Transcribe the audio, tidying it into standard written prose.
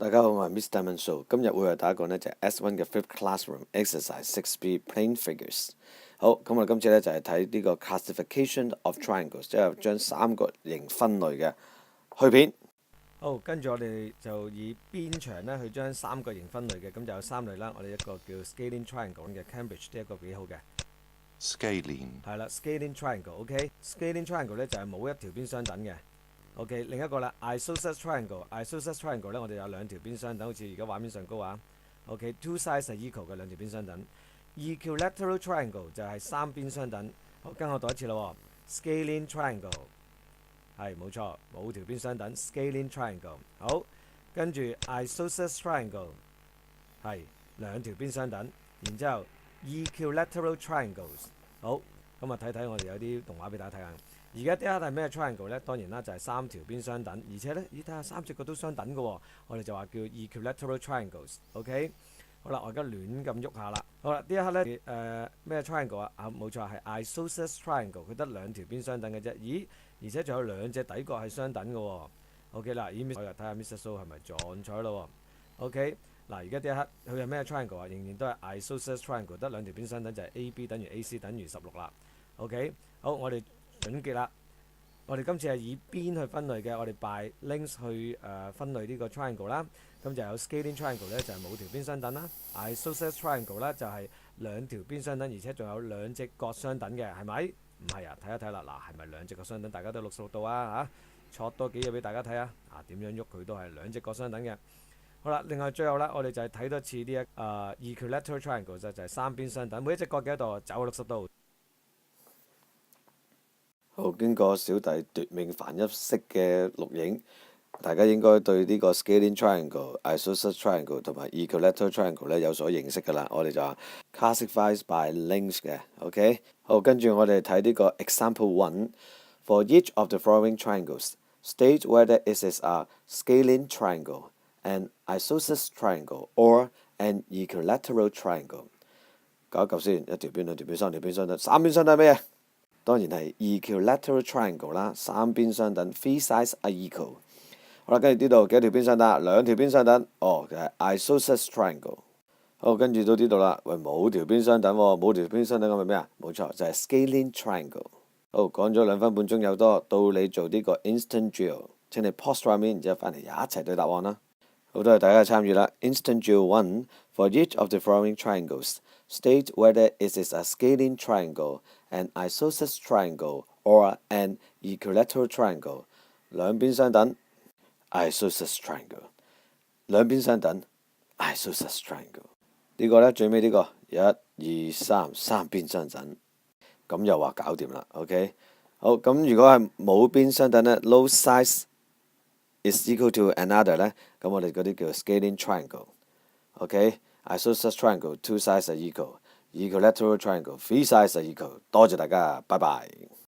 大家好，我係 Mr. Manso，今日會為大家講呢就係 S1 嘅 Fifth Classroom Exercise 6B Plain Figures。好，咁我哋今次呢就係睇呢個 Classification of Triangles，即係將三角形分類嘅去片。好，跟住我哋就以邊長呢去將三角形分類嘅，咁就有三類啦。我哋一個叫 Scaling Triangle 嘅 Cambridge 呢一個幾好嘅。Scaling 係啦 ，Scaling Triangle，OK。Scaling Triangle 呢就係冇一條邊相等嘅。OK， 另一個啦 ，isosceles triangle，isosceles triangle 咧，我哋有兩條邊相等，好似而家畫面上高啊。OK，two sides 係 equal 嘅兩條邊相等。equilateral triangle 就係三邊相等。好，跟我讀一次咯。Scaling triangle 係冇錯，冇條邊相等。Scaling triangle 好，跟住 isosceles triangle 係兩條邊相等。然之後 equilateral triangles 好，咁啊睇睇我哋有啲動畫俾大家睇下。而家啲係咩 triangle 咧？當然啦，就係三條邊相等，而且咧，咦睇下三隻角都相等嘅喎，我哋就話叫 equilateral triangles。OK， 好啦，我而家亂咁喐下啦。好啦，呢一刻咧咩 triangle 啊？冇錯係 isosceles triangle， 佢得兩條邊相等嘅啫。咦，而且仲有兩隻底角係相等嘅喎。OK 啦，我又睇下 Mr. So 係咪撞彩咯？OK， 嗱而家呢一刻佢係咩 triangle 啊？仍然都係 isosceles triangle， 得兩條邊相等就係 AB 等於 AC 等於16啦。OK， 好，我哋總結啦，我哋今次係以邊去分類嘅，我哋 by length 去分類呢個 triangle 啦。咁就有 scaling triangle 咧，就係冇條邊相等啦。isosceles triangle 咧就係兩條邊相等，而且仲有兩隻角相等嘅，係咪？唔係啊，睇一睇啦，嗱係咪兩隻角相等？大家都66度啊嚇，錯多幾嘢俾大家睇啊！點樣喐佢都係兩隻角相等嘅。好啦，另外最後啦，我哋就係睇多次呢一equilateral triangle 就係三邊相等，每一隻角幾多度？走60度。好，經過小弟奪命凡一式嘅錄影，大家應該對呢個 Scaling Triangle、Isosceles Triangle 同埋 Equilateral Triangle 咧有所認識㗎啦。我哋就話 classifies by length 嘅。OK， 好，跟住我哋睇呢個 Example 1。For each of the following triangles, state whether it is a scaling triangle, an isosceles triangle, or an equilateral triangle。搞一嚿先，一條邊、兩條邊、三條邊相等，三邊相等係咩嘢？當然係 equilateral triangle 啦，三邊相等 ，three sides are equal。好啦，跟住呢度幾條邊相等？兩條邊相等，哦，就係 isosceles triangle。好，跟住到呢度啦，喂，冇條邊相等喎，冇條邊相等咁係咩啊？冇錯，就係 scaling triangle。好，講咗2分半鐘有多，到你做呢個 instant drill， 請你 pause 畫面，然之後翻嚟一齊對答案啦。好，多謝大家嘅參與啦。Instant drill 1 for each of the following triangles, state whether it is a scaling triangle, an isosceles triangle, or an equilateral triangle。兩邊相等 isosceles triangle， 兩邊相等 isosceles triangle。呢個呢，最尾呢個1、2、3，三邊相等，咁又話搞掂啦。OK， 好，咁如果係冇邊相等呢 ，no size is equal to another 呢，咁我哋嗰啲叫 scaling triangle。OK，isosceles triangle two sides are equal，equilateral triangle three sides are equal。多謝大家，拜拜。